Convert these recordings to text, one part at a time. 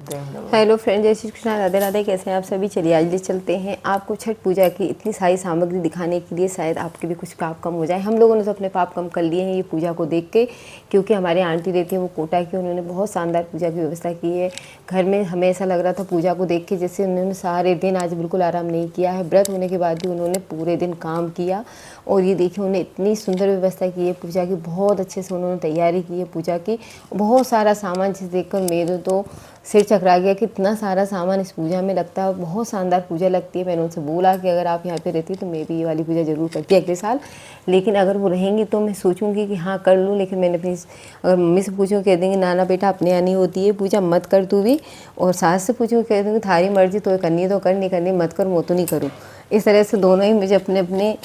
करते हैं हम लोग। हेलो फ्रेंड, जय श्री कृष्णा, राधे राधे। कैसे हैं आप सभी? चलिए आज ले चलते हैं आपको छठ पूजा की इतनी सारी सामग्री दिखाने के लिए। शायद आपके भी कुछ पाप कम हो जाए। हम लोगों ने तो अपने पाप कम कर लिए हैं ये पूजा को देख के, क्योंकि हमारे आंटी रहती है वो कोटा की, उन्होंने बहुत शानदार पूजा की व्यवस्था की है। घर में हमें ऐसा लग रहा था पूजा को देख के जैसे उन्होंने सारे दिन आज बिल्कुल आराम नहीं किया है। व्रत होने के बाद भी उन्होंने पूरे दिन काम किया। और ये देखिए उन्होंने इतनी सुंदर व्यवस्था की है पूजा की, बहुत अच्छे से उन्होंने तैयारी की है पूजा की। बहुत सारा सामान जिसे देखकर मेरे तो सिर चकरा गया कि इतना सारा सामान इस पूजा में लगता है। बहुत शानदार पूजा लगती है। मैंने उनसे बोला कि अगर आप यहाँ पे रहती तो मैं भी ये वाली पूजा ज़रूर करती अगले साल, लेकिन अगर वो रहेंगी तो मैं सोचूंगी कि हाँ कर लूँ। लेकिन मैंने अपनी अगर मम्मी से पूछूँ कह देंगे ना ना बेटा अपने यहाँ नहीं होती है पूजा, मत कर तू भी। और सास से पूछूँ कह देंगे थारी मर्जी, तो करनी है तो कर, नहीं करनी मत कर, मैं तो नहीं करूँ। इस तरह से दोनों ही मुझे अपने अपने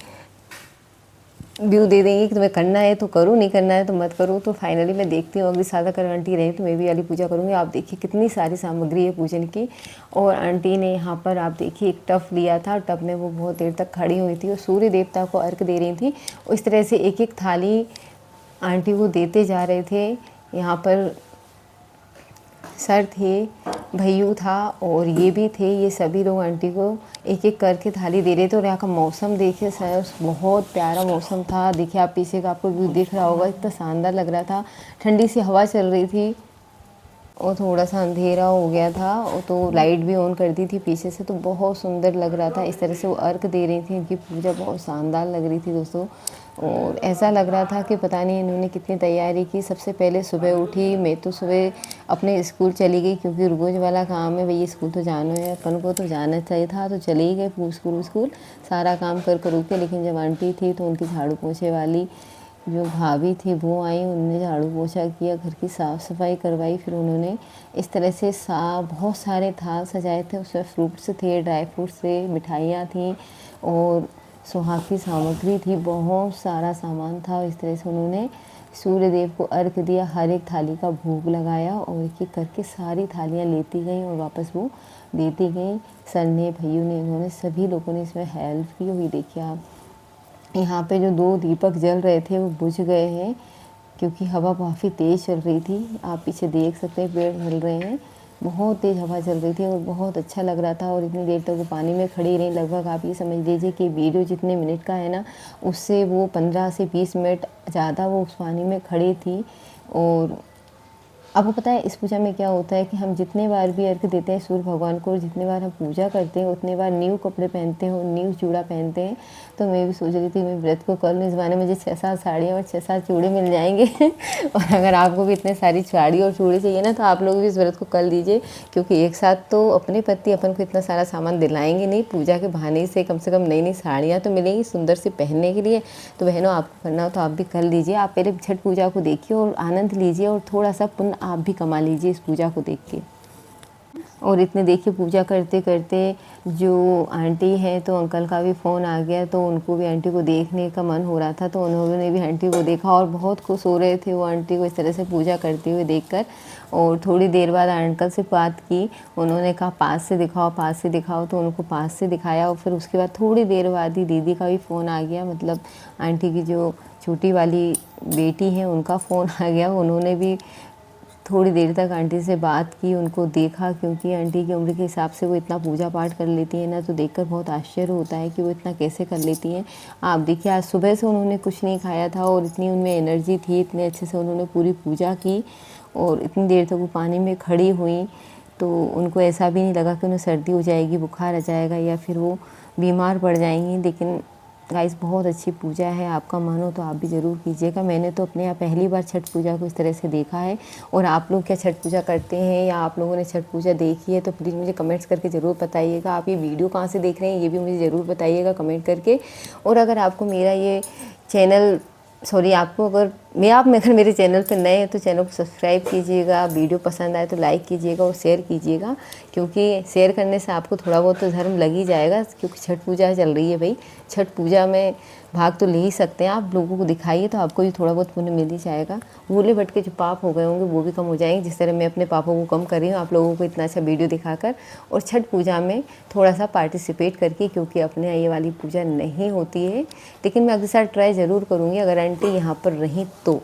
व्यू दे देंगे कि तुम्हें करना है तो करो, नहीं करना है तो मत करो। तो फाइनली मैं देखती हूँ अगली साल अगर आंटी रहे तो मैं भी वाली पूजा करूँगी। आप देखिए कितनी सारी सामग्री है पूजन की। और आंटी ने यहाँ पर आप देखिए एक टब लिया था, टब में वो बहुत देर तक खड़ी हुई थी और सूर्य देवता को अर्घ दे रही थी। इस तरह से एक एक थाली आंटी को देते जा रहे थे। यहाँ पर सर थे, भैयू था और ये भी थे। ये सभी लोग आंटी को एक एक करके थाली दे रहे थे। और यहाँ का मौसम देखिए सर, बहुत प्यारा मौसम था। देखिए आप पीछे का आपको व्यू दिख रहा होगा, इतना शानदार लग रहा था। ठंडी सी हवा चल रही थी और थोड़ा सा अंधेरा हो गया था और तो लाइट भी ऑन कर दी थी पीछे से, तो बहुत सुंदर लग रहा था। इस तरह से वो अर्घ दे रही थी, इनकी पूजा बहुत शानदार लग रही थी दोस्तों। और ऐसा लग रहा था कि पता नहीं इन्होंने कितनी तैयारी की। सबसे पहले सुबह उठी, मैं तो सुबह अपने स्कूल चली गई क्योंकि रोज़ वाला काम है भई, स्कूल तो जाना है, अपन को तो जाना चाहिए था, तो चले ही गए स्कूल सारा काम कर के। लेकिन जब आंटी थी तो उनकी झाड़ू पोछे वाली जो भाभी थी वो आई, उन्होंने झाड़ू पोछा किया, घर की साफ़ सफाई करवाई। फिर उन्होंने इस तरह से बहुत सारे थाल सजाए थे, उसमें फ्रूट्स थे, ड्राई फ्रूट्स थे, मिठाइयाँ थी और सुहाग की सामग्री थी, बहुत सारा सामान था। इस तरह से उन्होंने सूर्य देव को अर्घ दिया, हर एक थाली का भोग लगाया और एक एक करके सारी थालियाँ लेती गई और वापस वो देती गई। सर ने, भैयू ने, इन्होंने सभी लोगों ने इसमें हेल्प की हुई। देखिए आप यहाँ पे जो 2 दीपक जल रहे थे वो बुझ गए हैं क्योंकि हवा काफ़ी तेज़ चल रही थी। आप पीछे देख सकते हैं पेड़ हिल रहे हैं, बहुत तेज़ हवा चल रही थी और बहुत अच्छा लग रहा था। और इतनी देर तक वो पानी में खड़ी रही, लगभग आप ये समझ लीजिए कि वीडियो जितने मिनट का है ना, उससे वो 15 से 20 मिनट ज़्यादा वो उस पानी में खड़ी थी। और आपको पता है इस पूजा में क्या होता है कि हम जितने बार भी अर्घ देते हैं सूर्य भगवान को और जितने बार हम पूजा करते हैं उतने बार न्यू कपड़े पहनते हैं और न्यू चूड़ा पहनते हैं। तो मैं भी सोच रही थी मैं व्रत को कर लूँ, इस बारे मुझे 6-7 साड़ियाँ और 6-7 चूड़े मिल जाएंगे और अगर आपको भी इतने सारी साड़ी और चूड़े चाहिए ना तो आप लोग भी इस व्रत को कर लीजिए, क्योंकि एक साथ तो अपने पति अपन को इतना सारा सामान दिलाएंगे नहीं, पूजा के बहाने से कम नई नई साड़ियाँ तो मिलेंगी सुंदर से पहनने के लिए। तो बहनों आपको करना हो तो आप भी कर लीजिए। आप पहले छठ पूजा को देखिए और आनंद लीजिए और थोड़ा सा पुण्य आप भी कमा लीजिए इस पूजा को देख के। और इतने देखिए पूजा करते करते जो आंटी है तो अंकल का भी फ़ोन आ गया, तो उनको भी आंटी को देखने का मन हो रहा था, तो उन्होंने भी आंटी को देखा और बहुत खुश हो रहे थे वो आंटी को इस तरह से पूजा करते हुए देखकर। और थोड़ी देर बाद अंकल से बात की, उन्होंने कहा पास से दिखाओ, पास से दिखाओ, तो उनको पास से दिखाया। और फिर उसके बाद थोड़ी देर बाद ही दीदी का भी फ़ोन आ गया, मतलब आंटी की जो छोटी वाली बेटी है उनका फ़ोन आ गया। उन्होंने भी थोड़ी देर तक आंटी से बात की, उनको देखा, क्योंकि आंटी की उम्र के हिसाब से वो इतना पूजा पाठ कर लेती है ना, तो देखकर बहुत आश्चर्य होता है कि वो इतना कैसे कर लेती हैं। आप देखिए आज सुबह से उन्होंने कुछ नहीं खाया था और इतनी उनमें एनर्जी थी, इतने अच्छे से उन्होंने पूरी पूजा की और इतनी देर तक वो पानी में खड़ी हुई, तो उनको ऐसा भी नहीं लगा कि उन्हें सर्दी हो जाएगी, बुखार आ जाएगा या फिर वो बीमार पड़ जाएंगी। लेकिन गाइस बहुत अच्छी पूजा है, आपका मन हो तो आप भी ज़रूर कीजिएगा। मैंने तो अपने यहाँ पहली बार छठ पूजा को इस तरह से देखा है। और आप लोग क्या छठ पूजा करते हैं या आप लोगों ने छठ पूजा देखी है तो प्लीज़ मुझे कमेंट्स करके ज़रूर बताइएगा। आप ये वीडियो कहाँ से देख रहे हैं ये भी मुझे ज़रूर बताइएगा कमेंट करके। और अगर आपको मेरा ये चैनल आपको अगर मेरे चैनल पर नए हैं तो चैनल को सब्सक्राइब कीजिएगा, वीडियो पसंद आए तो लाइक कीजिएगा और शेयर कीजिएगा, क्योंकि शेयर करने से आपको थोड़ा बहुत तो धर्म लग ही जाएगा। क्योंकि छठ पूजा चल रही है भाई, छठ पूजा में भाग तो ले ही सकते हैं आप, लोगों को दिखाइए तो आपको भी थोड़ा बहुत पुण्य मिल ही जाएगा। भूले भटके जो पाप हो गए होंगे वो भी कम हो जाएंगे, जिस तरह मैं अपने पापों को कम कर रही हूँ आप लोगों को इतना अच्छा वीडियो दिखाकर और छठ पूजा में थोड़ा सा पार्टिसिपेट करके, क्योंकि अपने यहाँ ये वाली पूजा नहीं होती है। लेकिन मैं अगले साल ट्राई ज़रूर करूँगी अगर आंटी यहाँ पर रहीं तो।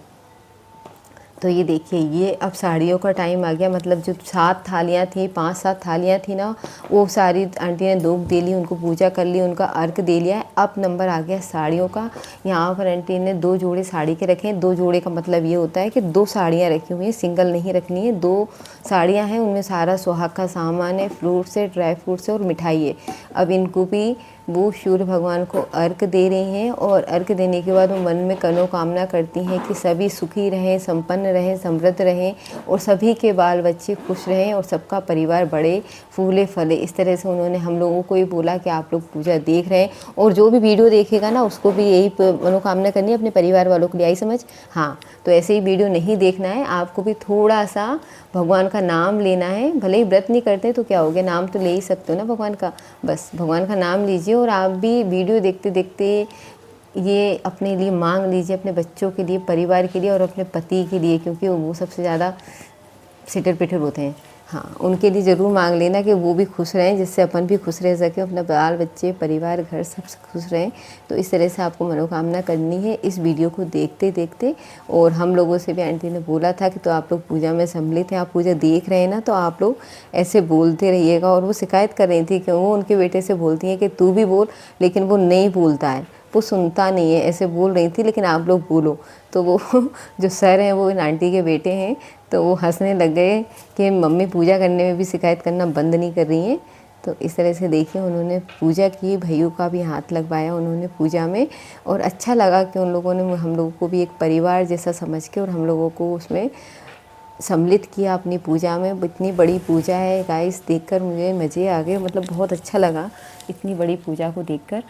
तो ये देखिए, ये अब साड़ियों का टाइम आ गया। मतलब जो 7 थालियाँ थी, 5-7 थालियाँ थी ना, वो सारी आंटी ने दो दे ली, उनको पूजा कर ली, उनका अर्घ दे लिया है। अब नंबर आ गया साड़ियों का। यहाँ पर आंटी ने 2 जोड़े साड़ी के रखे हैं। 2 जोड़े का मतलब ये होता है कि 2 साड़ियाँ रखी हुई हैं, सिंगल नहीं रखनी है। 2 साड़ियाँ हैं, उनमें सारा सुहाग का सामान है, फ्रूट्स है, ड्राई फ्रूट्स है और मिठाई है। अब इनको भी वो सूर्य भगवान को अर्घ दे रही हैं और अर्घ देने के बाद वो मन में मनोकामना करती हैं कि सभी सुखी रहें, संपन्न रहें, समृद्ध रहें और सभी के बाल बच्चे खुश रहें और सबका परिवार बड़े फूले फले। इस तरह से उन्होंने हम लोगों को ही बोला कि आप लोग पूजा देख रहे हैं और जो भी वीडियो देखेगा ना उसको भी यही मनोकामना करनी है अपने परिवार वालों के लिए। आई समझ? हाँ, तो ऐसे ही वीडियो नहीं देखना है, आपको भी थोड़ा सा भगवान का नाम लेना है। भले ही व्रत नहीं करते तो क्या हो गया, नाम तो ले ही सकते हो ना भगवान का। बस भगवान का नाम लीजिए और आप भी वीडियो देखते देखते ये अपने लिए मांग लीजिए, अपने बच्चों के लिए, परिवार के लिए और अपने पति के लिए, क्योंकि वो सबसे ज़्यादा सिटर पिटर होते हैं। हाँ, उनके लिए ज़रूर मांग लेना कि वो भी खुश रहें, जिससे अपन भी खुश रह सकें, अपना बाल बच्चे परिवार घर सब खुश रहें। तो इस तरह से आपको मनोकामना करनी है इस वीडियो को देखते देखते। और हम लोगों से भी आंटी ने बोला था कि तो आप लोग पूजा में सम्मिलित हैं, आप पूजा देख रहे हैं ना, तो आप लोग ऐसे बोलते रहिएगा। और वो शिकायत कर रही थी कि वो उनके बेटे से बोलती हैं कि तू भी बोल, लेकिन वो नहीं बोलता है, वो सुनता नहीं है, ऐसे बोल रही थी, लेकिन आप लोग बोलो। तो वो जो सर हैं वो इन आंटी के बेटे हैं, तो वो हंसने लग गए कि मम्मी पूजा करने में भी शिकायत करना बंद नहीं कर रही हैं। तो इस तरह से देखिए, उन्होंने पूजा की, भैयों का भी हाथ लगवाया उन्होंने पूजा में। और अच्छा लगा कि उन लोगों ने हम लोगों को भी एक परिवार जैसा समझ के और हम लोगों को उसमें सम्मिलित किया अपनी पूजा में। इतनी बड़ी पूजा है गाइस, देखकर मुझे मज़े आ गए, मतलब बहुत अच्छा लगा इतनी बड़ी पूजा को देखकर।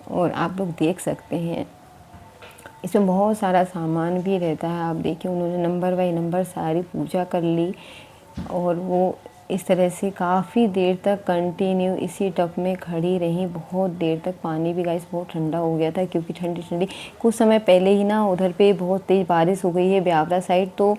और आप लोग देख सकते हैं इसमें बहुत सारा सामान भी रहता है। आप देखिए, उन्होंने नंबर बाई नंबर सारी पूजा कर ली और वो इस तरह से काफ़ी देर तक कंटिन्यू इसी टब में खड़ी रही, बहुत देर तक। पानी भी गाइस बहुत ठंडा हो गया था, क्योंकि ठंडी ठंडी कुछ समय पहले ही ना उधर पे बहुत तेज़ बारिश हो गई है ब्यावरा साइड। तो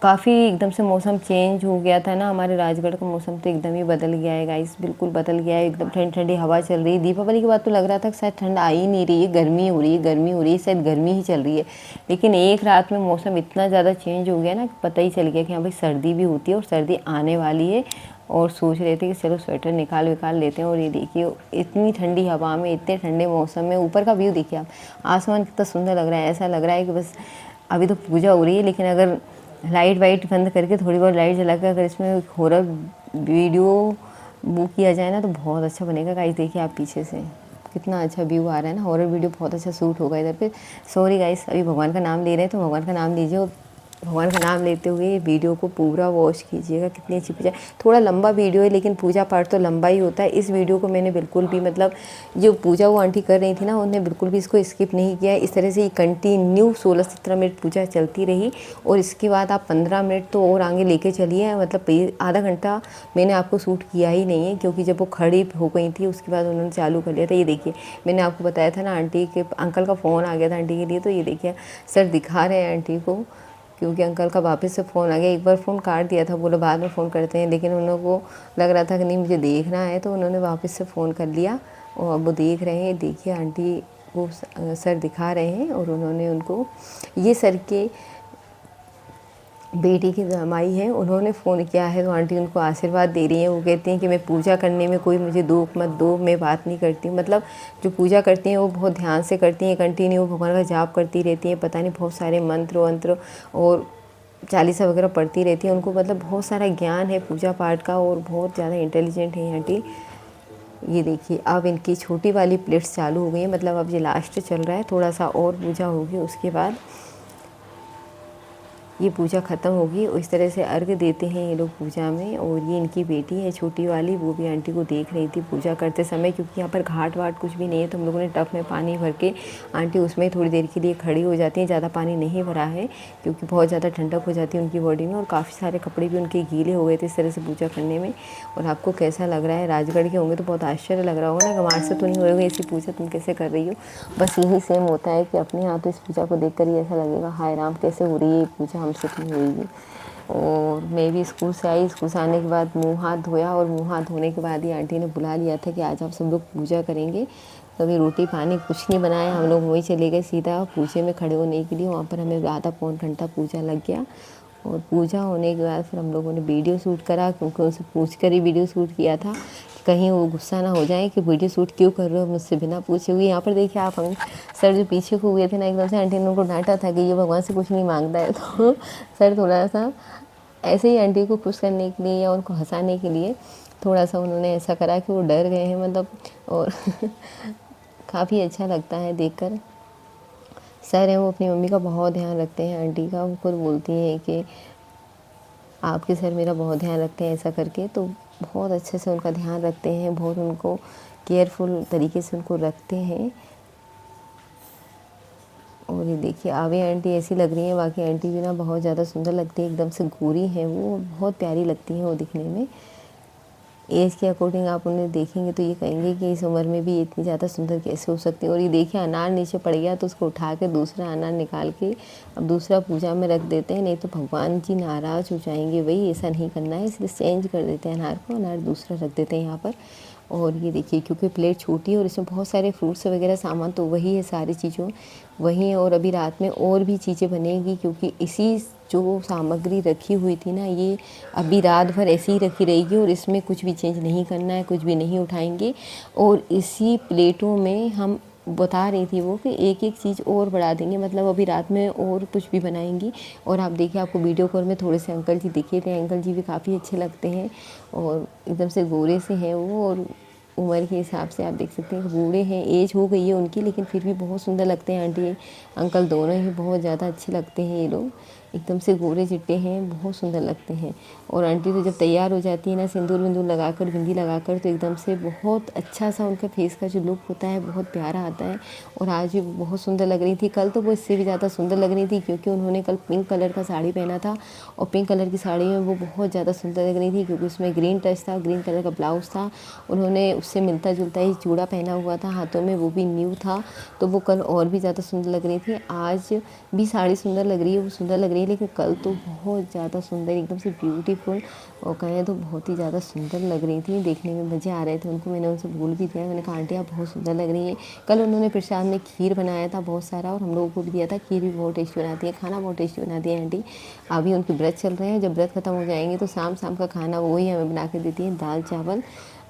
काफ़ी एकदम से मौसम चेंज हो गया था ना, हमारे राजगढ़ का मौसम तो एकदम ही बदल गया है गाइस, बिल्कुल बदल गया है। एकदम ठंडी ठंडी हवा चल रही है। दीपावली के बाद तो लग रहा था कि शायद ठंड आ ही नहीं रही है, गर्मी हो रही है, गर्मी हो रही है, शायद गर्मी ही चल रही है। लेकिन एक रात में मौसम इतना ज़्यादा चेंज हो गया ना, पता ही चल गया कि हाँ भाई सर्दी भी होती है और सर्दी आने वाली है। और सोच रहे थे कि चलो स्वेटर निकाल विकाल लेते हैं। और ये देखिए, इतनी ठंडी हवा में, इतने ठंडे मौसम में ऊपर का व्यू देखिए आप, आसमान कितना सुंदर लग रहा है। ऐसा लग रहा है कि बस अभी तो पूजा हो रही है, लेकिन अगर लाइट वाइट बंद करके थोड़ी बहुत लाइट जला कर अगर इसमें हॉरर वीडियो वो किया जाए ना, तो बहुत अच्छा बनेगा गाइस। देखिए आप पीछे से कितना अच्छा व्यू आ रहा है ना, हॉरर वीडियो बहुत अच्छा शूट होगा इधर पे। सॉरी गाइस, अभी भगवान का नाम ले रहे हैं तो भगवान का नाम लीजिए और भगवान का नाम लेते हुए वीडियो को पूरा वॉच कीजिएगा। कितनी अच्छी पूजा, थोड़ा लंबा वीडियो है लेकिन पूजा पाठ तो लंबा ही होता है। इस वीडियो को मैंने बिल्कुल भी, मतलब जो पूजा वो आंटी कर रही थी ना, उन्होंने बिल्कुल भी इसको स्किप नहीं किया है। इस तरह से ये कंटिन्यू 16-17 मिनट पूजा चलती रही। और इसके बाद आप 15 मिनट तो और आगे लेके चलिए, मतलब आधा घंटा मैंने आपको शूट किया ही नहीं है, क्योंकि जब वो खड़ी हो गई थी उसके बाद उन्होंने चालू कर लिया था। ये देखिए, मैंने आपको बताया था ना आंटी के अंकल का फ़ोन आ गया था आंटी के लिए। तो ये देखिए सर दिखा रहे हैं आंटी को, क्योंकि अंकल का वापस से फ़ोन आ गया। एक बार फ़ोन काट दिया था, बोला बाद में फ़ोन करते हैं, लेकिन उन लोगों को लग रहा था कि नहीं मुझे देखना है, तो उन्होंने वापस से फ़ोन कर लिया और अब वो देख रहे हैं। देखिए आंटी को सर दिखा रहे हैं और उन्होंने उनको, ये सर के बेटी की जमाई है, उन्होंने फ़ोन किया है, तो आंटी उनको आशीर्वाद दे रही हैं। वो कहती हैं कि मैं पूजा करने में कोई मुझे दुख मत दो, मैं बात नहीं करती। मतलब जो पूजा करती हैं वो बहुत ध्यान से करती हैं, कंटिन्यू भगवान का जाप करती रहती हैं, पता नहीं बहुत सारे मंत्र वंत्र और चालीसा वगैरह पढ़ती रहती हैं। उनको मतलब बहुत सारा ज्ञान है पूजा पाठ का और बहुत ज़्यादा इंटेलिजेंट है आंटी। ये देखिए, अब इनकी छोटी वाली प्लेट्स चालू हो गई है, मतलब अब ये लास्ट चल रहा है, थोड़ा सा और पूजा होगी उसके बाद ये पूजा ख़त्म होगी। और इस तरह से अर्घ देते हैं ये लोग पूजा में। और ये इनकी बेटी है छोटी वाली, वो भी आंटी को देख रही थी पूजा करते समय, क्योंकि यहाँ पर घाट वाट कुछ भी नहीं है। तो हम लोगों ने टब में पानी भर के, आंटी उसमें थोड़ी देर के लिए खड़ी हो जाती हैं। ज़्यादा पानी नहीं भरा है क्योंकि बहुत ज़्यादा ठंडक हो जाती है उनकी बॉडी में, और काफ़ी सारे कपड़े भी उनके गीले हो गए थे इस तरह से पूजा करने में। और आपको कैसा लग रहा है, राजगढ़ के होंगे तो बहुत आश्चर्य लग रहा होगा ना, गंवार से तो नहीं होगी ऐसी पूजा, तुम कैसे कर रही हो। बस यही सेम होता है कि अपने यहाँ तो इस पूजा को देख कर ही ऐसा लगेगा, हाय राम कैसे हो रही है ये पूजा, हमसे तो नहीं होगी। और मैं भी स्कूल से आई, स्कूल से आने के बाद मुंह हाथ धोया, और मुंह हाथ धोने के बाद ही आंटी ने बुला लिया था कि आज आप सब लोग पूजा करेंगे। कभी रोटी पानी कुछ नहीं बनाया, हम लोग वहीं चले गए सीधा पूजे में खड़े होने के लिए। वहाँ पर हमें आधा पौन घंटा पूजा लग गया और पूजा होने के बाद फिर हम लोगों ने वीडियो शूट करा, क्योंकि उनसे पूछ कर ही वीडियो शूट किया था कि कहीं वो गुस्सा ना हो जाए कि वीडियो शूट क्यों कर रहे हो मुझसे बिना पूछे हुए। यहाँ पर देखिए आप, हम सर जो पीछे को हुए थे ना, एकदम से आंटी ने उनको डांटा था कि ये भगवान से कुछ नहीं मांगता है। तो सर थोड़ा सा ऐसे ही आंटी को खुश करने के लिए या उनको हंसाने के लिए थोड़ा सा उन्होंने ऐसा करा कि वो डर गए हैं मतलब। और काफ़ी अच्छा लगता है देखकर। सर हैं वो अपनी मम्मी का बहुत ध्यान रखते हैं, आंटी का। वो खुद बोलती हैं कि आपके सर मेरा बहुत ध्यान रखते हैं ऐसा करके। तो बहुत अच्छे से उनका ध्यान रखते हैं, बहुत उनको केयरफुल तरीके से उनको रखते हैं। और ये देखिए आवे आंटी ऐसी लग रही हैं, बाकी आंटी भी ना बहुत ज़्यादा सुंदर लगती है, एकदम से गोरी हैं वो, बहुत प्यारी लगती हैं वो दिखने में। एज के अकॉर्डिंग आप उन्हें देखेंगे तो ये कहेंगे कि इस उम्र में भी इतनी ज़्यादा सुंदर कैसे हो सकती है। और ये देखिए अनार नीचे पड़ गया तो उसको उठा के दूसरा अनार निकाल के अब दूसरा पूजा में रख देते हैं, नहीं तो भगवान जी नाराज़ हो जाएंगे। वही ऐसा नहीं करना है, इसलिए चेंज कर देते हैं अनार को, अनार दूसरा रख देते हैं यहाँ पर। और ये देखिए क्योंकि प्लेट छोटी है और इसमें बहुत सारे फ्रूट्स वगैरह सामान तो वही है, सारी चीज़ों वही है। और अभी रात में और भी चीज़ें बनेगी, क्योंकि इसी जो सामग्री रखी हुई थी ना, ये अभी रात भर ऐसी ही रखी रहेगी और इसमें कुछ भी चेंज नहीं करना है, कुछ भी नहीं उठाएंगे। और इसी प्लेटों में हम बता रही थी वो कि एक एक चीज़ और बढ़ा देंगे, मतलब अभी रात में और कुछ भी बनाएंगी। और आप देखिए आपको वीडियो कॉल में थोड़े से अंकल जी दिखे थे, अंकल जी भी काफ़ी अच्छे लगते हैं और एकदम से गोरे से हैं वो। और उम्र के हिसाब से आप देख सकते हैं बूढ़े हैं, एज हो गई है उनकी, लेकिन फिर भी बहुत सुंदर लगते हैं। आंटी अंकल दोनों ही बहुत ज़्यादा अच्छे लगते हैं, ये लोग एकदम से गोरे चिट्टे हैं, बहुत सुंदर लगते हैं। और आंटी तो जब तैयार हो जाती है ना, सिंदूर विंदूर लगाकर बिंदी लगाकर, तो एकदम से बहुत अच्छा सा उनका फेस का जो लुक होता है बहुत प्यारा आता है। और आज भी बहुत सुंदर लग रही थी, कल तो वो इससे भी ज़्यादा सुंदर लग रही थी, क्योंकि उन्होंने कल पिंक कलर का साड़ी पहना था और पिंक कलर की साड़ी में वो बहुत ज़्यादा सुंदर लग रही थी, क्योंकि उसमें ग्रीन टच था, ग्रीन कलर का ब्लाउज़ था। उन्होंने उससे मिलता जुलता ही चूड़ा पहना हुआ था हाथों में, वो भी न्यू था, तो वो कल और भी ज़्यादा सुंदर लग रही थी। आज भी साड़ी सुंदर लग रही है, वो सुंदर लग रही है, लेकिन कल तो बहुत ज़्यादा सुंदर, एकदम से ब्यूटीफुल और कहें तो बहुत ही ज़्यादा सुंदर लग रही थी। देखने में मज़े आ रहे थे उनको। मैंने उनसे बोल भी दिया, मैंने कहा आंटी आप बहुत सुंदर लग रही है। कल उन्होंने प्रसाद में खीर बनाया था बहुत सारा और हम लोगों को भी दिया था। खीर भी बहुत टेस्टी बनाती है, खाना बहुत टेस्टी बनाती है आंटी। अभी उनके व्रत चल रहे हैं, जब व्रत खत्म हो जाएंगे तो शाम शाम का खाना वही हमें बना के देती हैं, दाल चावल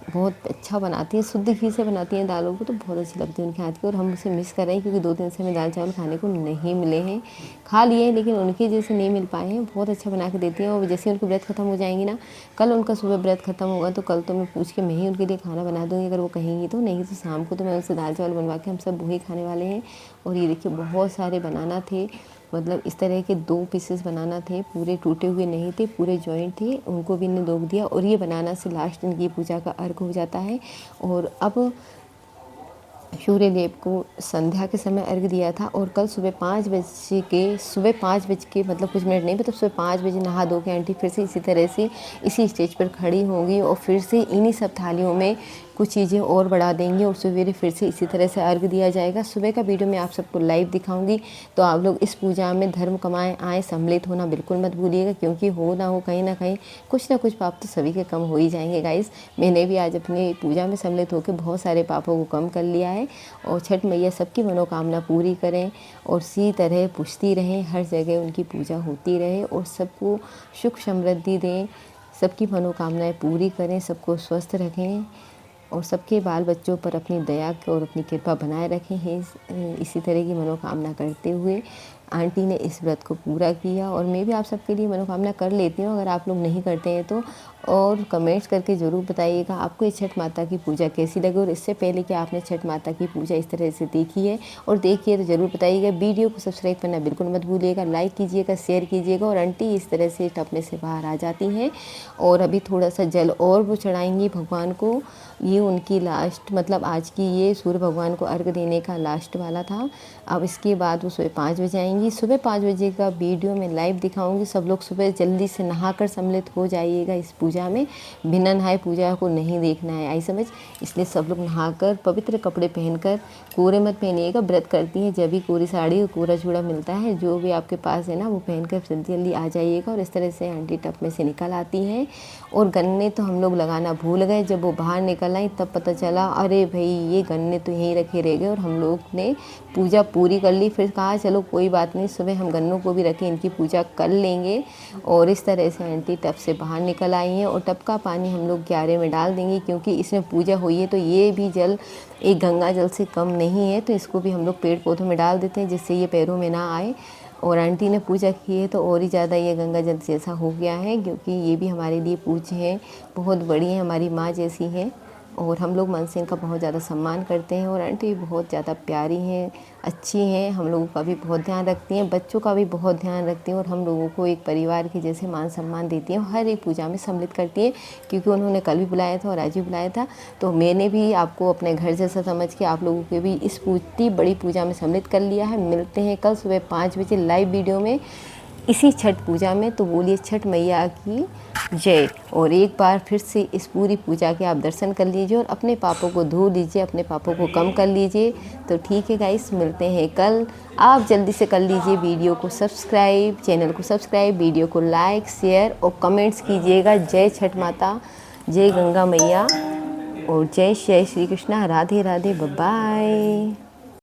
बहुत अच्छा बनाती हैं, शुद्ध घी से बनाती हैं दालों को, तो बहुत अच्छी लगती है उनके हाथ की। और हम उसे मिस कर रहे हैं, क्योंकि 2 दिन से हमें दाल चावल खाने को नहीं मिले हैं। खा लिए हैं लेकिन उनके जैसे नहीं मिल पाए हैं। बहुत अच्छा बना के देती हैं। और जैसे उनके व्रत खत्म हो जाएंगी ना, कल उनका सुबह व्रत खत्म होगा तो कल तो मैं पूछ के मैं ही उनके लिए खाना बना दूँगी, अगर वो कहेंगी तो। नहीं तो शाम को तो मैं उनसे दाल चावल बनवा के हम सब वही खाने वाले हैं। और ये देखिए बहुत सारे बनाना थे, मतलब इस तरह के 2 पीसेस बनाना थे, पूरे टूटे हुए नहीं थे, पूरे जॉइंट थे, उनको भी इन्हें दोग दिया। और ये बनाना से लास्ट इनकी पूजा का अर्घ हो जाता है। और अब सूर्य देव को संध्या के समय अर्घ दिया था और कल सुबह 5 बज के मतलब कुछ मिनट नहीं, मतलब सुबह 5 बजे नहा धो के आंटी फिर से इसी तरह से इसी स्टेज पर खड़ी होंगी और फिर से इन्हीं सब थालियों में कुछ चीज़ें और बढ़ा देंगी और सवेरे फिर से इसी तरह से अर्घ दिया जाएगा। सुबह का वीडियो मैं आप सबको लाइव दिखाऊंगी, तो आप लोग इस पूजा में धर्म कमाएं आए, सम्मिलित होना बिल्कुल मत भूलिएगा, क्योंकि हो ना हो कहीं ना कहीं कुछ ना कुछ पाप तो सभी के कम हो ही जाएंगे गाइस। मैंने भी आज अपनी पूजा में सम्मिलित होकर बहुत सारे पापों को कम कर लिया है। और छठ मैया सबकी मनोकामना पूरी करें और इसी तरह पूछती रहें, हर जगह उनकी पूजा होती रहे और सबको सुख समृद्धि दें, सबकी मनोकामनाएं पूरी करें, सबको स्वस्थ रखें और सबके बाल बच्चों पर अपनी दया और अपनी कृपा बनाए रखें हैं। इसी तरह की मनोकामना करते हुए आंटी ने इस व्रत को पूरा किया और मैं भी आप सबके लिए मनोकामना कर लेती हूँ, अगर आप लोग नहीं करते हैं तो। और कमेंट्स करके ज़रूर बताइएगा आपको ये छठ माता की पूजा कैसी लगी और इससे पहले कि आपने छठ माता की पूजा इस तरह से देखी है और देखिए तो ज़रूर बताइएगा। वीडियो को सब्सक्राइब करना बिल्कुल मत भूलिएगा, लाइक कीजिएगा, शेयर कीजिएगा। और आंटी इस तरह से टपने से बाहर आ जाती हैं और अभी थोड़ा सा जल और वो चढ़ाएंगी भगवान को। ये उनकी लास्ट, मतलब आज की ये सूर्य भगवान को अर्घ देने का लास्ट वाला था। अब इसके बाद वो सुबह 5 बजे आएंगी ये सुबह 5 बजे का वीडियो मैं लाइव दिखाऊंगी। सब लोग सुबह जल्दी से नहाकर सम्मिलित हो जाइएगा इस पूजा में। बिना नहाए पूजा को नहीं देखना है, आई समझ। इसलिए सब लोग नहाकर पवित्र कपड़े पहनकर, कोरे मत पहनिएगा, व्रत करती हैं जब भी कोरी साड़ी और कोरा चूड़ा मिलता है, जो भी आपके पास है ना वो पहनकर जल्दी जल्दी आ जाइएगा। और इस तरह से आंटी टप में से निकल आती हैं। और गन्ने तो हम लोग लगाना भूल गए, जब वो बाहर निकल आई तब पता चला अरे भाई ये गन्ने तो यहीं रखे रह गए। और हम लोग ने पूजा पूरी कर ली। फिर कहा चलो कोई बात नहीं, सुबह हम गन्नों को भी रखें, इनकी पूजा कर लेंगे। और इस तरह से आंटी टब से बाहर निकल आई हैं। और टब का पानी हम लोग क्यारे में डाल देंगे, क्योंकि इसमें पूजा हुई है तो ये भी जल एक गंगा जल से कम नहीं है। तो इसको भी हम लोग पेड़ पौधों में डाल देते हैं, जिससे ये पैरों में ना आए। और आंटी ने पूजा की है तो और ही ज़्यादा ये गंगा जल जैसा हो गया है, क्योंकि ये भी हमारे लिए पूज्य है, बहुत बड़ी है, हमारी माँ जैसी है। और हम लोग मन से इनका बहुत ज़्यादा सम्मान करते हैं। और आंटी बहुत ज़्यादा प्यारी हैं, अच्छी हैं, हम लोगों का भी बहुत ध्यान रखती हैं, बच्चों का भी बहुत ध्यान रखती हैं। और हम लोगों को एक परिवार के जैसे मान सम्मान देती हैं। हर एक पूजा में सम्मिलित करती हैं, क्योंकि उन्होंने कल भी बुलाया था और आज भी बुलाया था। तो मैंने भी आपको अपने घर जैसा समझ के आप लोगों के भी इस इतनी बड़ी पूजा में सम्मिलित कर लिया है। मिलते हैं कल सुबह 5 बजे लाइव वीडियो में इसी छठ पूजा में। तो बोलिए छठ मैया की जय। और एक बार फिर से इस पूरी पूजा के आप दर्शन कर लीजिए और अपने पापों को धो लीजिए, अपने पापों को कम कर लीजिए। तो ठीक है गाइस, मिलते हैं कल। आप जल्दी से कर लीजिए वीडियो को सब्सक्राइब, चैनल को सब्सक्राइब, वीडियो को लाइक, शेयर और कमेंट्स कीजिएगा। जय छठ माता, जय गंगा मैया और जय श्री कृष्णा। Radhe Radhe, bye bye.